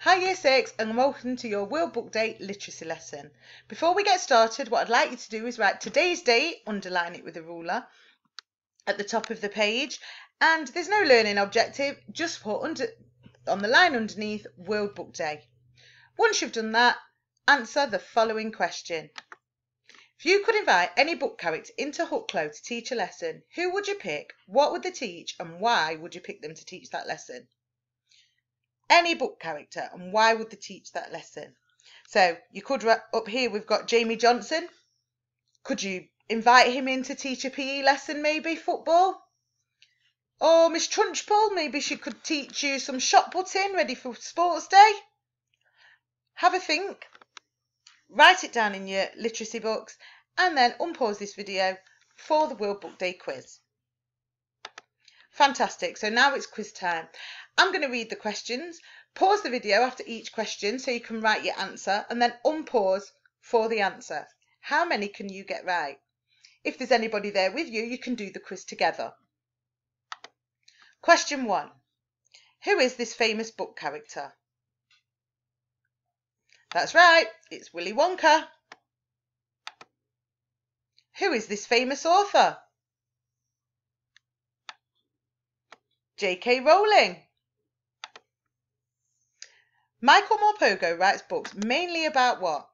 Hi Year 6 and welcome to your World Book Day literacy lesson. Before we get started, what I'd like you to do is write today's date, underline it with a ruler at the top of the page, and there's no learning objective, just put on the line underneath World Book Day. Once you've done that, answer the following question. If you could invite any book character into Cloak to teach a lesson, who would you pick, what would they teach, and why would you pick them to teach that lesson? Any book character, and why would they teach that lesson? So you could, up here we've got Jamie Johnson. Could you invite him in to teach a PE lesson, maybe football? Or Miss Trunchbull, maybe she could teach you some shot putting ready for sports day? Have a think, write it down in your literacy books, and then unpause this video for the World Book Day quiz. Fantastic, so now it's quiz time. I'm going to read the questions, pause the video after each question so you can write your answer, and then unpause for the answer. How many can you get right? If there's anybody there with you, you can do the quiz together. Question 1. Who is this famous book character? That's right, it's Willy Wonka. Who is this famous author? J.K. Rowling. Michael Morpurgo writes books mainly about what?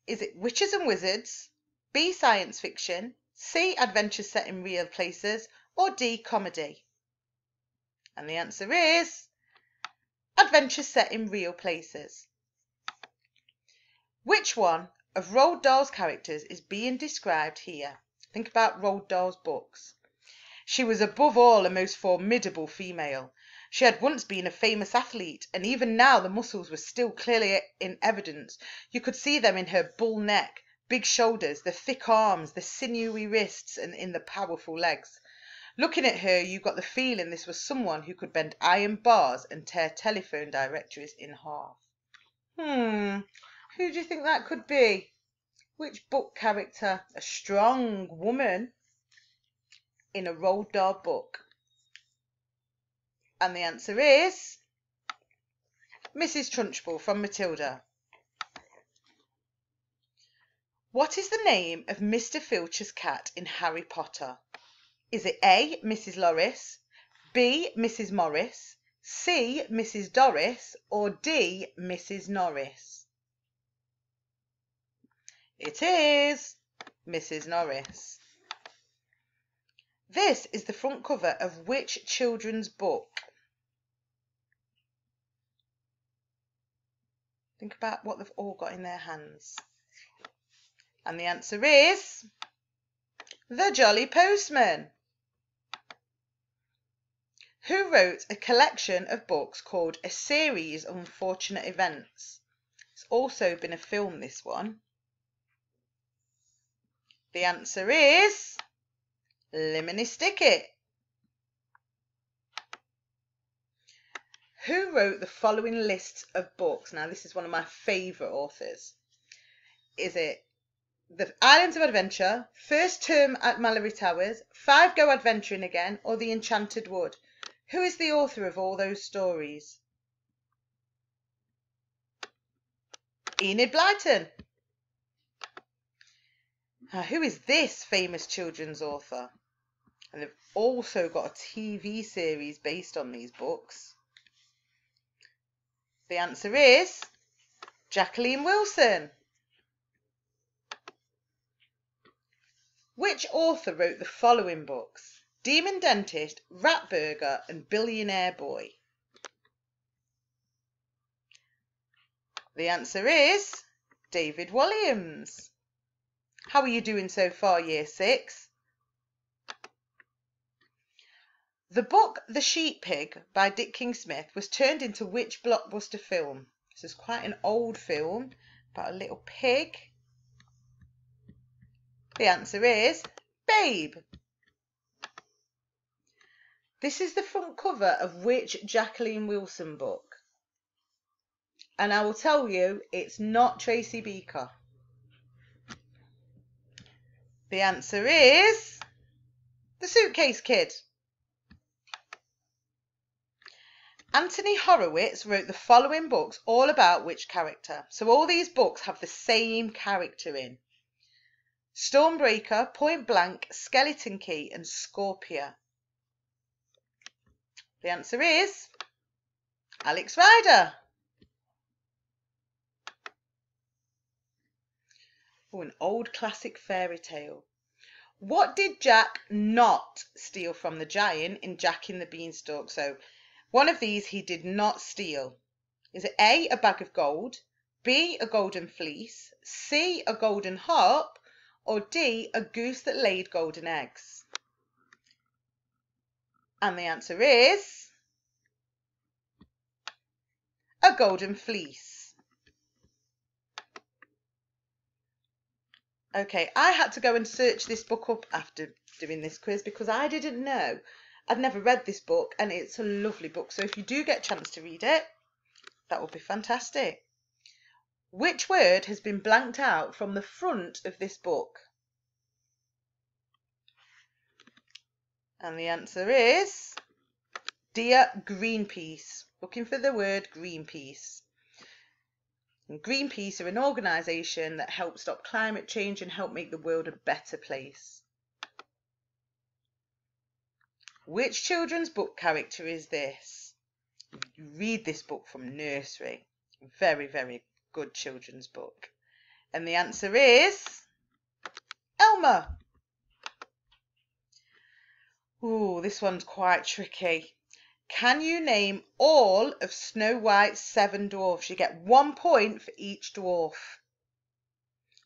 Is it witches and wizards, B, science fiction, C, adventures set in real places, or D, comedy? And the answer is adventures set in real places. Which one of Roald Dahl's characters is being described here? Think about Roald Dahl's books. She was above all a most formidable female. She had once been a famous athlete, and even now the muscles were still clearly in evidence. You could see them in her bull neck, big shoulders, the thick arms, the sinewy wrists, and in the powerful legs. Looking at her, you got the feeling this was someone who could bend iron bars and tear telephone directories in half. Who do you think that could be? Which book character? A strong woman in a Roald Dahl book. And the answer is Mrs. Trunchbull from Matilda. What is the name of Mr. Filch's cat in Harry Potter? Is it A, Mrs. Loris, B, Mrs. Morris, C, Mrs. Doris, or D, Mrs. Norris? It is Mrs. Norris. This is the front cover of which children's book? Think about what they've all got in their hands. And the answer is The Jolly Postman. Who wrote a collection of books called A Series of Unfortunate Events? It's also been a film, this one. The answer is Lemony Snicket. Who wrote the following list of books? Now, this is one of my favourite authors. Is it The Islands of Adventure, First Term at Mallory Towers, Five Go Adventuring Again, or The Enchanted Wood? Who is the author of all those stories? Enid Blyton. Now, who is this famous children's author? And they've also got a TV series based on these books. The answer is Jacqueline Wilson. Which author wrote the following books? Demon Dentist, Rat Burger, and Billionaire Boy? The answer is David Walliams. How are you doing so far, Year 6? The book The Sheep Pig by Dick King-Smith was turned into which blockbuster film? This is quite an old film about a little pig. The answer is Babe. This is the front cover of which Jacqueline Wilson book? And I will tell you, it's not Tracy Beaker. The answer is The Suitcase Kid. Anthony Horowitz wrote the following books all about which character? So all these books have the same character in. Stormbreaker, Point Blank, Skeleton Key and Scorpia. The answer is Alex Rider. Oh, an old classic fairy tale. What did Jack not steal from the giant in Jack in the Beanstalk? So one of these he did not steal. Is it A, a bag of gold, B, a golden fleece, C, a golden harp, or D, a goose that laid golden eggs? And the answer is a golden fleece. Okay, I had to go and search this book up after doing this quiz because I didn't know. I'd never read this book and it's a lovely book. So if you do get a chance to read it, that would be fantastic. Which word has been blanked out from the front of this book? And the answer is Dear Greenpeace. Looking for the word Greenpeace. And Greenpeace are an organisation that helps stop climate change and help make the world a better place. Which children's book character is this? You read this book from nursery. Very, very good children's book. And the answer is Elmer. Ooh, this one's quite tricky. Can you name all of Snow White's 7 dwarfs? You get 1 point for each dwarf.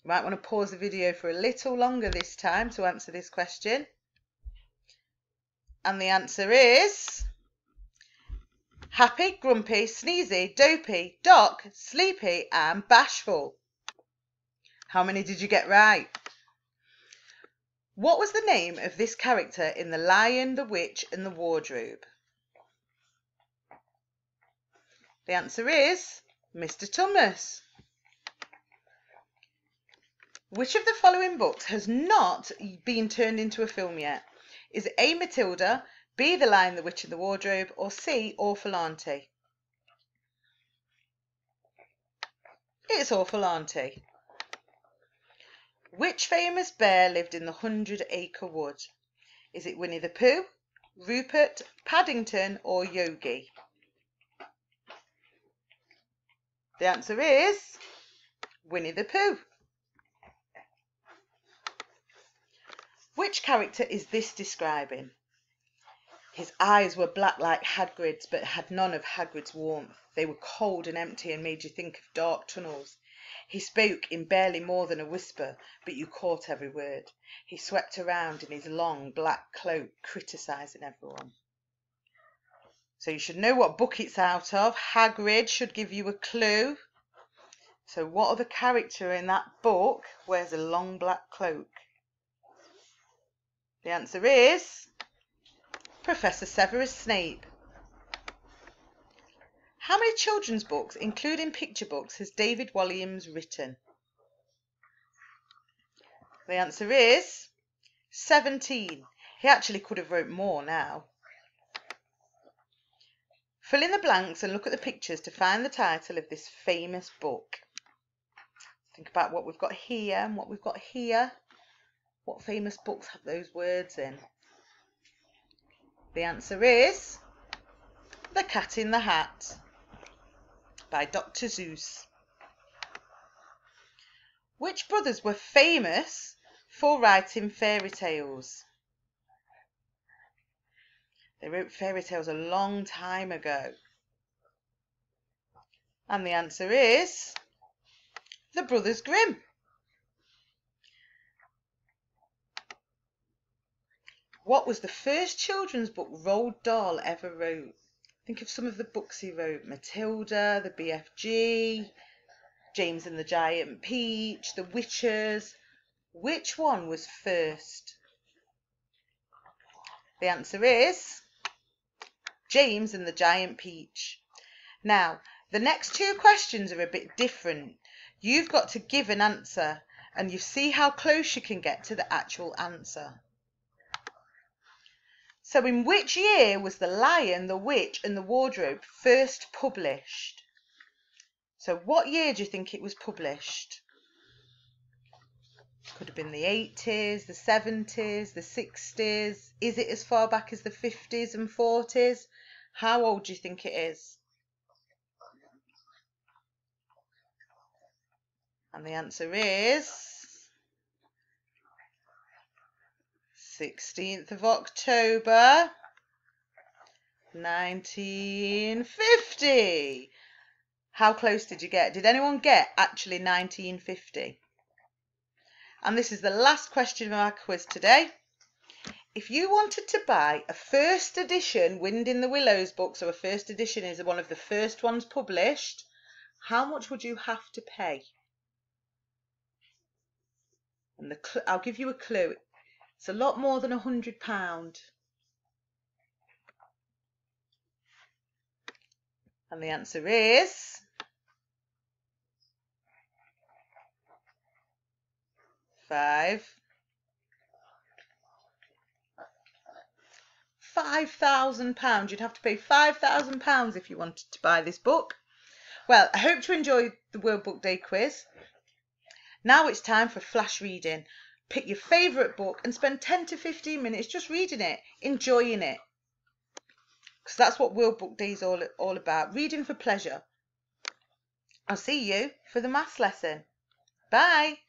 You might want to pause the video for a little longer this time to answer this question. And the answer is Happy, Grumpy, Sneezy, Dopey, Doc, Sleepy and Bashful. How many did you get right? What was the name of this character in The Lion, the Witch and the Wardrobe? The answer is Mr. Tumnus. Which of the following books has not been turned into a film yet? Is it A, Matilda, B, The Lion, the Witch and the Wardrobe, or C, Awful Auntie? It's Awful Auntie. Which famous bear lived in the 100-acre wood? Is it Winnie the Pooh, Rupert, Paddington or Yogi? The answer is Winnie the Pooh. Which character is this describing? His eyes were black like Hagrid's, but had none of Hagrid's warmth. They were cold and empty and made you think of dark tunnels. He spoke in barely more than a whisper, but you caught every word. He swept around in his long black cloak, criticising everyone. So you should know what book it's out of. Hagrid should give you a clue. So what other character in that book wears a long black cloak? The answer is Professor Severus Snape. How many children's books, including picture books, has David Walliams written? The answer is 17. He actually could have wrote more now. Fill in the blanks and look at the pictures to find the title of this famous book. Think about what we've got here and what we've got here. What famous books have those words in? The answer is The Cat in the Hat by Dr. Seuss. Which brothers were famous for writing fairy tales? They wrote fairy tales a long time ago. And the answer is the Brothers Grimm. What was the first children's book Roald Dahl ever wrote? Think of some of the books he wrote. Matilda, the BFG, James and the Giant Peach, The Witches. Which one was first? The answer is James and the Giant Peach. Now, the next 2 questions are a bit different. You've got to give an answer and you see how close you can get to the actual answer. So in which year was The Lion, the Witch and the Wardrobe first published? So what year do you think it was published? Could have been the 80s, the 70s, the 60s. Is it as far back as the 50s and 40s? How old do you think it is? And the answer is 16th of October, 1950. How close did you get? Did anyone get actually 1950? And this is the last question of our quiz today. If you wanted to buy a first edition Wind in the Willows book, so a first edition is one of the first ones published, how much would you have to pay? And I'll give you a clue. It's a lot more than £100. And the answer is £5,000. You'd have to pay £5,000 if you wanted to buy this book. Well, I hope you enjoyed the World Book Day quiz. Now it's time for flash reading. Pick your favourite book and spend 10 to 15 minutes just reading it, enjoying it. Because that's what World Book Day is all about, reading for pleasure. I'll see you for the maths lesson. Bye.